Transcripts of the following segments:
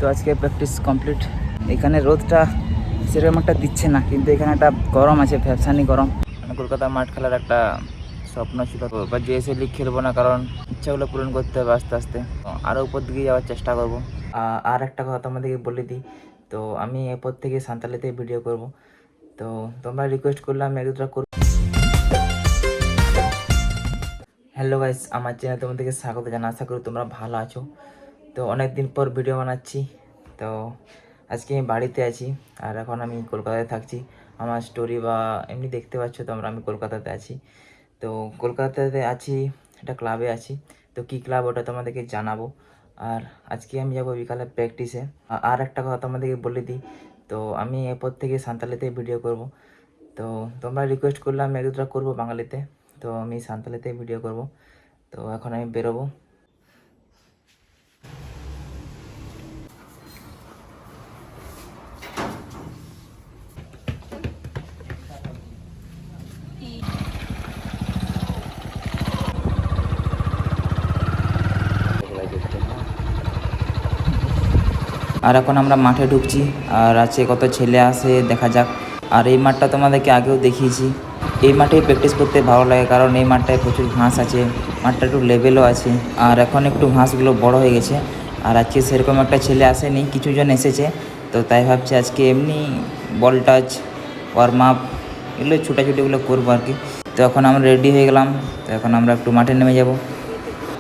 তো আজকে practice complete. এখানে রোদটা সেরকম একটা দিচ্ছে না, কিন্তু এখানে একটা গরম আছে, ফ্যাপসানি গরম। কলকাতা মাঠ খেলার একটা স্বপ্ন ছিল, বা জিএসএ লিগ খেলবো না, কারণ ইচ্ছাগুলো পূরণ করতে হবে আস্তে আস্তে। আরও উপর দিকে যাওয়ার চেষ্টা করব। আর একটা কথা তোমাদেরকে বলে দিই, তো আমি এরপর থেকে সাঁওতালিতে ভিডিও করব। তো তোমরা রিকোয়েস্ট করলে আমি এক দুটা করব। হ্যালো গাইস, আমার চ্যানেলে তোমাদেরকে স্বাগত জানাই। আশা করি তোমরা ভালো আছো। তো অনেক দিন পর ভিডিও বানাচ্ছি। তো আজকে আমি বাড়িতে আছি, আর এখন আমি কলকাতায় থাকছি। আমার স্টোরি বা এমনি দেখতে পাচ্ছ তোমরা, আমি কলকাতাতে আছি। তো কলকাতাতে আছি, একটা ক্লাবে আছি। তো কী ক্লাব ওটা তোমাদেরকে জানাবো। আর আজকে আমি যাবো বিকালে প্র্যাকটিসে। আর একটা কথা তোমাদেরকে বলে দিই, তো আমি এরপর থেকে সাঁওতালিতে ভিডিও করব। তো তোমরা রিকোয়েস্ট করলে আমি এক দুটা করবো বাঙালিতে। তো আমি সাঁওতালিতে ভিডিও করব। তো এখন আমি বেরোবো। আর এখন আমরা মাঠে ঢুকছি, আর আছে কত ছেলে আসে দেখা যাক। আর এই মাঠটা তোমাদেরকে আগেও দেখিয়েছি। এই মাঠেই প্র্যাকটিস করতে ভালো লাগে, কারণ এই মাঠটায় প্রচুর ঘাস আছে, মাঠটা একটু লেভেলও আছে। আর এখন একটু ঘাসগুলো বড় হয়ে গেছে। আর আজকে সেরকম একটা ছেলে আসেনি, কিছুজন এসেছে। তো তাই ভাবছি আজকে এমনি বল টাচ, ওয়ার্ম আপ, এগুলো ছোটাছুটিগুলো করবো আর কি। তো এখন আমরা রেডি হয়ে গেলাম। তো এখন আমরা একটু মাঠে নেমে যাব।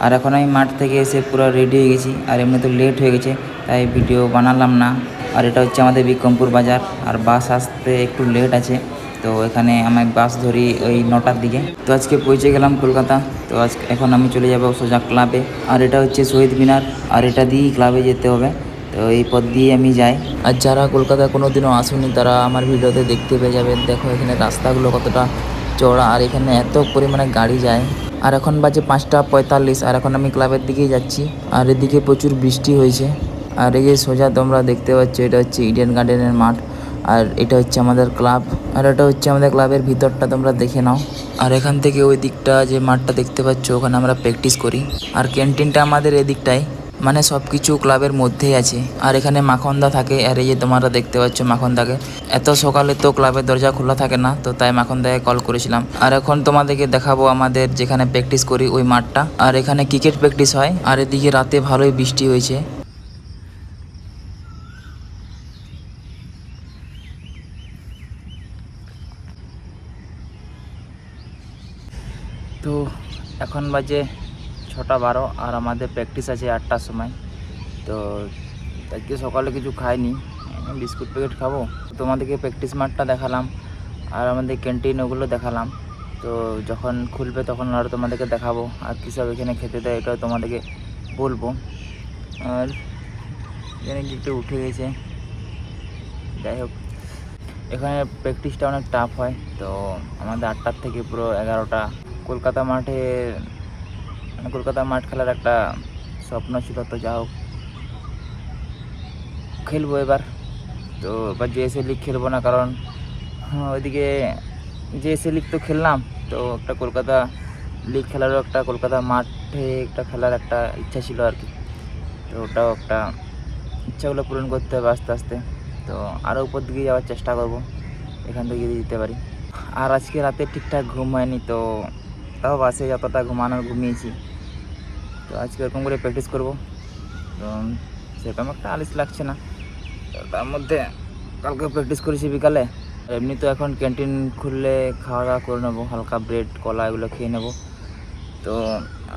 আর এখন আমি মাঠ থেকে এসে পুরো রেডি হয়ে গেছি, আর এমনি তো লেট হয়ে গেছে, তাই ভিডিও বানালাম না। আর এটা হচ্ছে আমাদের বিক্রমপুর বাজার, আর বাস আসতে একটু লেট আছে। তো এখানে আমি বাস ধরি ওই 9টার দিকে। তো আজকে পৌঁছে গেলাম কলকাতা। তো এখন আমি চলে যাব সোজা ক্লাবে। আর এটা হচ্ছে শহীদ মিনার, আর এটা দিয়েই ক্লাবে যেতে হবে। তো এই পথ দিয়ে আমি যাই। আর যারা কলকাতায় কোনো দিনও আসেনি তারা আমার ভিডিওতে দেখতে পেয়ে যাবেন। দেখো এখানে রাস্তাগুলো কতটা চওড়া, আর এখানে এত পরিমাণে গাড়ি যায়। আর এখন বাজে 5টা 45, আর এখন আমি ক্লাবের দিকেই যাচ্ছি। আর এদিকে প্রচুর বৃষ্টি হয়েছে। আর এই যে সোজা তোমরা দেখতে পাচ্ছ, এটা হচ্ছে ইডেন গার্ডেনের মাঠ, আর এটা হচ্ছে আমাদের ক্লাব। আর এটা হচ্ছে আমাদের ক্লাবের ভিতরটা, তোমরা দেখে নাও। আর এখান থেকে ওই দিকটা যে মাঠটা দেখতে পাচ্ছ, ওখানে আমরা প্র্যাকটিস করি। আর ক্যান্টিনটা আমাদের এদিকটাই, মানে সব কিছু ক্লাবের মধ্যেই আছে। আর এখানে মাখনদা থাকে, আর এই যে তোমরা দেখতে পাচ্ছ মাখনদাকে। এত সকালে তো ক্লাবের দরজা খোলা থাকে না, তো তাই মাখনদাকে কল করেছিলাম। আর এখন তোমাদেরকে দেখাবো আমাদের যেখানে প্র্যাকটিস করি ওই মাঠটা। আর এখানে ক্রিকেট প্র্যাকটিস হয়। আর এদিকে রাতে ভালোই বৃষ্টি হয়েছে। তো এখন বাজে 6টা 12, আর আমাদের প্র্যাকটিস আছে 8টার সময়। তো আজকে সকালে কিছু খাইনি, বিস্কুট প্যাকেট খাবো। তোমাদেরকে প্র্যাকটিস মাঠটা দেখালাম, আর আমাদের ক্যান্টিন ওগুলো দেখালাম। তো যখন খুলবে তখন আরও তোমাদেরকে দেখাবো, আর কী সব এখানে খেতে দেয় এটাও তোমাদেরকে বলবো। আর এখানে একটু উঠে গেছে, যাই হোক এখানে প্র্যাকটিসটা অনেক টাফ হয়। তো আমাদের 8টার থেকে পুরো 11টা। কলকাতা মাঠে, মানে কলকাতা মাঠ খেলার একটা স্বপ্ন ছিল। তো যা হোক খেলবো এবার। তো এবার জিএসএ লিগ খেলবো না, কারণ ওইদিকে জিএসএ লিগ তো খেললাম, তো একটা কলকাতা লিগ খেলারও একটা কলকাতা মাঠে একটা খেলার একটা ইচ্ছা ছিল আর কি। তো ওটাও একটা ইচ্ছাগুলো পূরণ করতে হবে আস্তে আস্তে। তো আরও উপর দিকে যাওয়ার চেষ্টা করব, এখান থেকে যদি যেতে পারি। আর আজকে রাতে ঠিকঠাক ঘুম হয়নি, তো তাও বাসে যতটা ঘুমানোর ঘুমিয়েছি। তো আজকে এরকম করে প্র্যাকটিস করব। তো সেরকম একটা আলিস লাগছে না। তো তার মধ্যে কালকে প্র্যাকটিস করেছি বিকালে। এমনি তো এখন ক্যান্টিন খুললে খাওয়া দাওয়া করে নেবো, হালকা ব্রেড কলা এগুলো খেয়ে নেব। তো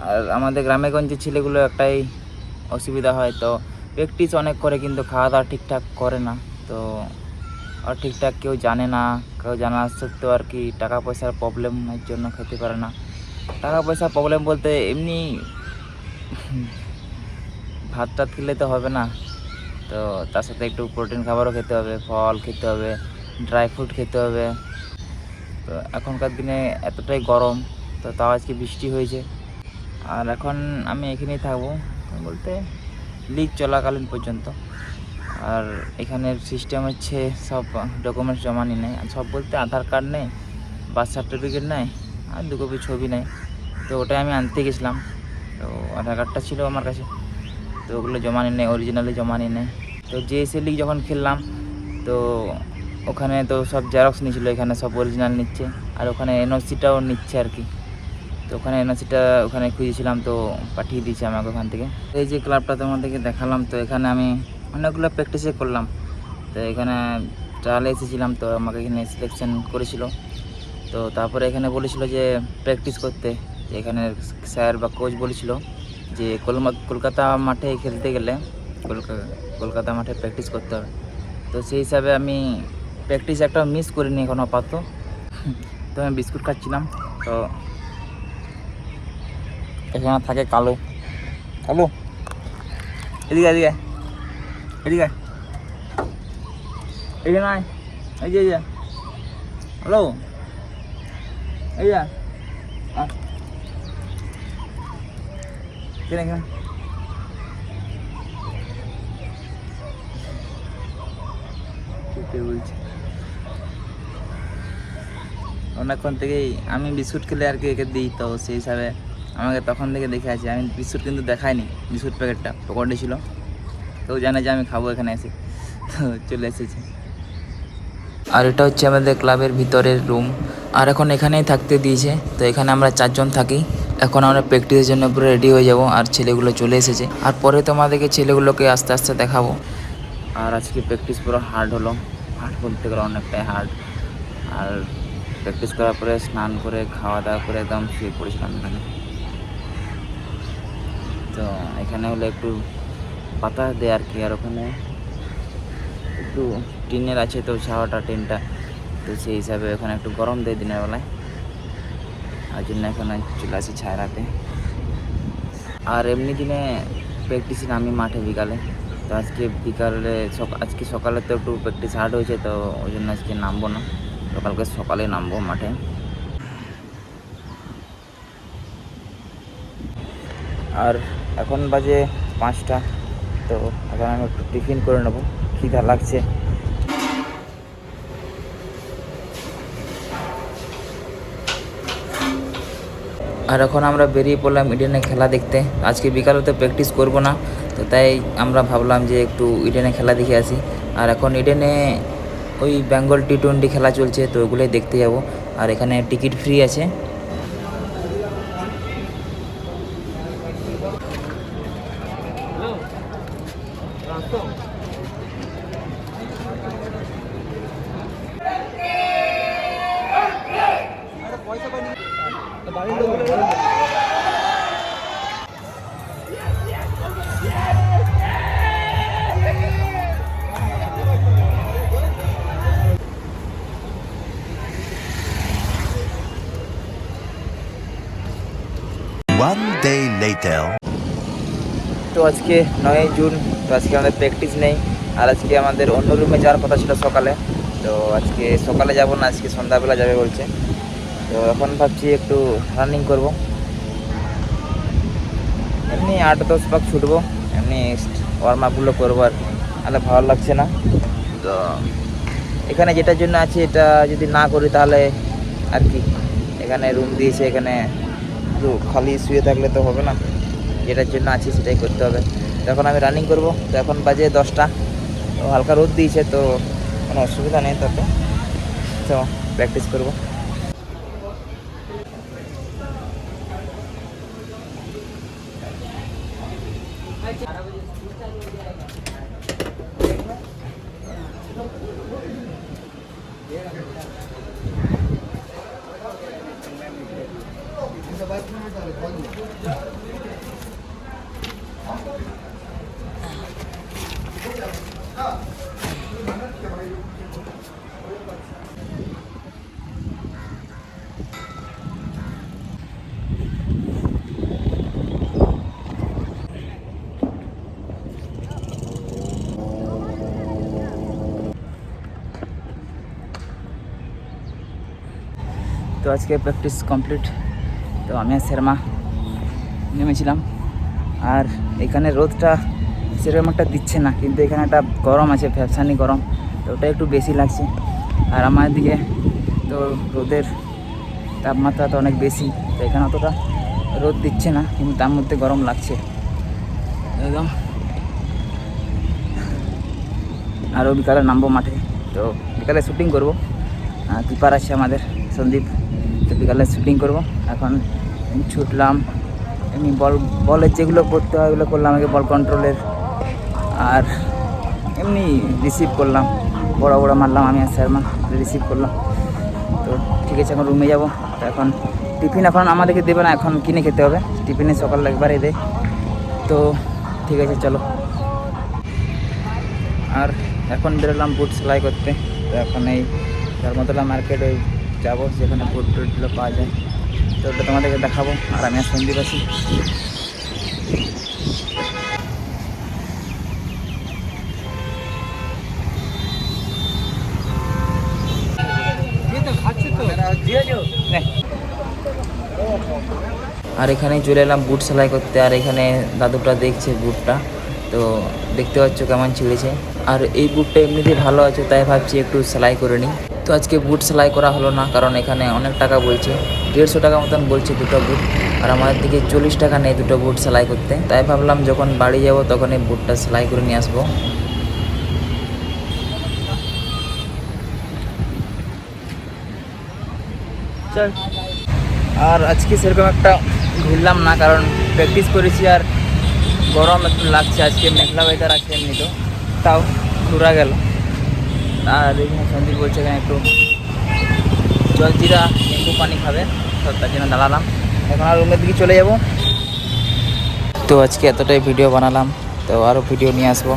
আর আমাদের গ্রামেগঞ্জের ছেলেগুলো একটাই অসুবিধা হয়, তো প্র্যাকটিস অনেক করে কিন্তু খাওয়া দাওয়া ঠিকঠাক করে না। তো আর ঠিকঠাক কেউ জানে না, কেউ জানা সত্ত্বেও আর কি টাকা পয়সার প্রবলেমের জন্য খেতে পারে না। টাকা পয়সার প্রবলেম বলতে এমনি ভাত টাত খেলে তো হবে না, তো তার সাথে একটু প্রোটিন খাবারও খেতে হবে, ফল খেতে হবে, ড্রাই ফ্রুট খেতে হবে। তো এখনকার দিনে এতটাই গরম, তো তাও আজকে বৃষ্টি হয়েছে। আর এখন আমি এখানেই থাকবো বলতে লিগ চলাকালীন পর্যন্ত। আর এখানের সিস্টেম হচ্ছে সব ডকুমেন্টস জমা নিয়ে নেয়, সব বলতে আধার কার্ড নেই, বার্থ সার্টিফিকেট নেয়, আর 2 কপি ছবি নেয়। তো ওটাই আমি আনতে গেছিলাম। তো আধার কার্ডটা ছিল আমার কাছে, তো ওগুলো জমা নিয়ে নেয়, অরিজিনালি জমা নিয়ে নেয়। তো জেএসএ লিগ যখন খেললাম তো ওখানে তো সব জেরক্স নিয়েছিলো, এখানে সব অরিজিনাল নিচ্ছে, আর ওখানে এনওসিটাও নিচ্ছে আর কি। তো ওখানে এনওসিটা ওখানে খুঁজেছিলাম, তো পাঠিয়ে দিয়েছে আমাকে ওখান থেকে। এই যে ক্লাবটা তোমাদেরকে দেখালাম, তো এখানে আমি অনেকগুলো প্র্যাকটিসে করলাম। তো এখানে ট্রায়ালে এসেছিলাম, তো আমাকে এখানে সিলেকশন করেছিল। তো তারপরে এখানে বলেছিল যে প্র্যাকটিস করতে, যে এখানে স্যার বা কোচ বলেছিল যে কলকাতা মাঠে খেলতে গেলে কলকাতা মাঠে প্র্যাকটিস করতে হবে। তো সেই হিসাবে আমি প্র্যাকটিস একটা মিস করিনি এখন আপাতত। তো আমি বিস্কুট খাচ্ছিলাম। তো এখানে থাকে কালো এদিকে এদিকে এদিকে এখানে আয়, এই যে হ্যালো, এই যা কেন বলছি অনেকক্ষণ থেকেই আমি বিস্কুট খেলে আর কি একে দিই, তো সেই হিসাবে আমাকে তখন থেকে দেখে আছে। আমি বিস্কুট কিন্তু দেখাইনি, বিস্কুট প্যাকেটটা পকেটে ছিল, তো জানে যে আমি খাবো এখানে এসে, তো চলে এসেছে। আর এটা হচ্ছে আমাদের ক্লাবের ভিতরের রুম, আর এখন এখানেই থাকতে দিয়েছে। তো এখানে আমরা 4 জন থাকি। এখন আমরা প্র্যাকটিসের জন্য পুরো রেডি হয়ে যাব, আর ছেলেগুলো চলে এসেছে, আর পরে তোমাদেরকে ছেলেগুলোকে আস্তে আস্তে দেখাবো। আর আজকে প্র্যাকটিস পুরো হার্ড হলো, হার্ড বলতে গেলে অনেকটাই হার্ড। আর প্র্যাকটিস করার পরে স্নান করে খাওয়া দাওয়া করে একদম শুয়ে পড়েছিলাম এখানে। তো এখানে হলো একটু বাতাস দেয় আর কি, আর ওখানে একটু টিনের আছে, তো ছাওয়াটা টিনটা, তো সেই হিসাবে ওখানে একটু গরম দেয় দিনের বেলায়, আর জন্য এখানে চলে আসি ছায়াতে। আর এমনি দিনে প্র্যাকটিস নামি মাঠে বিকালে, তো আজকে বিকালে আজকে সকালে তো একটু প্র্যাকটিস হার্ড হয়েছে, তো ওই জন্য আজকে নামবো না, কালকে সকালে নামবো মাঠে। আর এখন বাজে 5টা, তো এখন আমি একটু টিফিন করে নেবো, খিদা লাগছে। আর এখন আমরা বেরিয়ে পড়লাম ইডেনে খেলা দেখতে। আজকে বিকালে তো প্র্যাকটিস করবো না, তো তাই আমরা ভাবলাম যে একটু ইডেনে খেলা দেখে আসি। আর এখন ইডেনে ওই বেঙ্গল টি20 খেলা চলছে, তো ওগুলোই দেখতে যাব। আর এখানে টিকিট ফ্রি আছে। One day later. তো আজকে 9 জুন, তো আজকে আমাদের প্র্যাকটিস নেই। আর আজকে আমাদের অন্য রুমে যাওয়ার কথা ছিল সকালে, তো আজকে সকালে যাব না, আজকে সন্ধ্যাবেলা যাবে বলছে। তো এখন ভাবছি একটু রানিং করব, এমনি 8-10 পাক ছুটবো, এমনি ওয়ার্ম আপগুলো করবো আর কি, তাহলে ভালো লাগছে না। তো এখানে যেটার জন্য আছে, এটা যদি না করি তাহলে আর কি, এখানে রুম দিয়েছে, এখানে খালি শুয়ে থাকলে তো হবে না, যেটার জন্য আছি সেটাই করতে হবে। তো এখন আমি রানিং করব। তো এখন বাজে 10টা, তো হালকা রোদ দিয়েছে, তো কোনো অসুবিধা নেই তাতে, তো প্র্যাকটিস করব। তো আজকে প্র্যাকটিস কমপ্লিট। তো আমি আর শর্মা নেমেছিলাম, আর এখানে রোদটা সেরকম একটা দিচ্ছে না, কিন্তু এখানে একটা গরম আছে, ফ্যাপসানি গরম, তো ওটা একটু বেশি লাগছে। আর আমার দিকে তো রোদের তাপমাত্রা তো অনেক বেশি, তো এখানে অতটা রোদ দিচ্ছে না, কিন্তু তার মধ্যে গরম লাগছে একদম। আরও বিকালে নামবো মাঠে। তো বিকালে শ্যুটিং করবো, কিপার আছে আমাদের সন্দীপ, তো বিকালে শ্যুটিং করবো। এখন ছুটলাম, এমনি বলের যেগুলো করতে হয় ওগুলো করলাম, আগে বল কন্ট্রোলের, আর এমনি রিসিভ করলাম, বড় বড় মারলাম আমি আর শর্মা, রিসিভ করলাম। তো ঠিক আছে, এখন রুমে যাবো। তো এখন টিফিন এখন আমাদেরকে দেবে না, এখন কিনে খেতে হবে, টিফিনে সকাল একবারে দেয়। তো ঠিক আছে চলো। আর এখন বেরোলাম বুট সেলাই করতে। তো এখন এই ধর্মতলা মার্কেটে যাবো, যেখানে বুট টুটগুলো পাওয়া যায়। তো ওটা তোমাদেরকে দেখাবো। আর আমি আর সন্দীপ আছি। আর এখানে চলে এলাম বুট সেলাই করতে। আর এখানে দাদুটা দেখছে বুটটা, তো দেখতে পাচ্ছ কেমন ছিঁড়েছে। আর এই বুটটা এমনিতেই ভালো আছে, তাই ভাবছি একটু সেলাই করে নিই। তো আজকে বুট সেলাই করা হলো না, কারণ এখানে অনেক টাকা বলছে, 150 টাকা মতন বলছে দুটো বুট। আর আমাদের দিকে 40 টাকা নেই দুটো বুট সেলাই করতে। তাই ভাবলাম যখন বাড়ি যাব তখন এই বুটটা সেলাই করে নিয়ে আসবো। চল। আর আজকে সেরকম একটা ঘুরলাম না, কারণ প্র্যাকটিস করেছি আর গরম একটু লাগছে। আজকে মেঘলা ওয়েদার আছে এমনি, তো তাও ঘোরা গেল। আর এখানে সন্দীপ বলছে এখানে একটু জলজিরা নিম্বু পানি খাবে, তো তার জন্য দাঁড়ালাম। এখন আর রুমের দিকে চলে যাব। তো আজকে এতটাই ভিডিও বানালাম, তো আরও ভিডিও নিয়ে আসবো।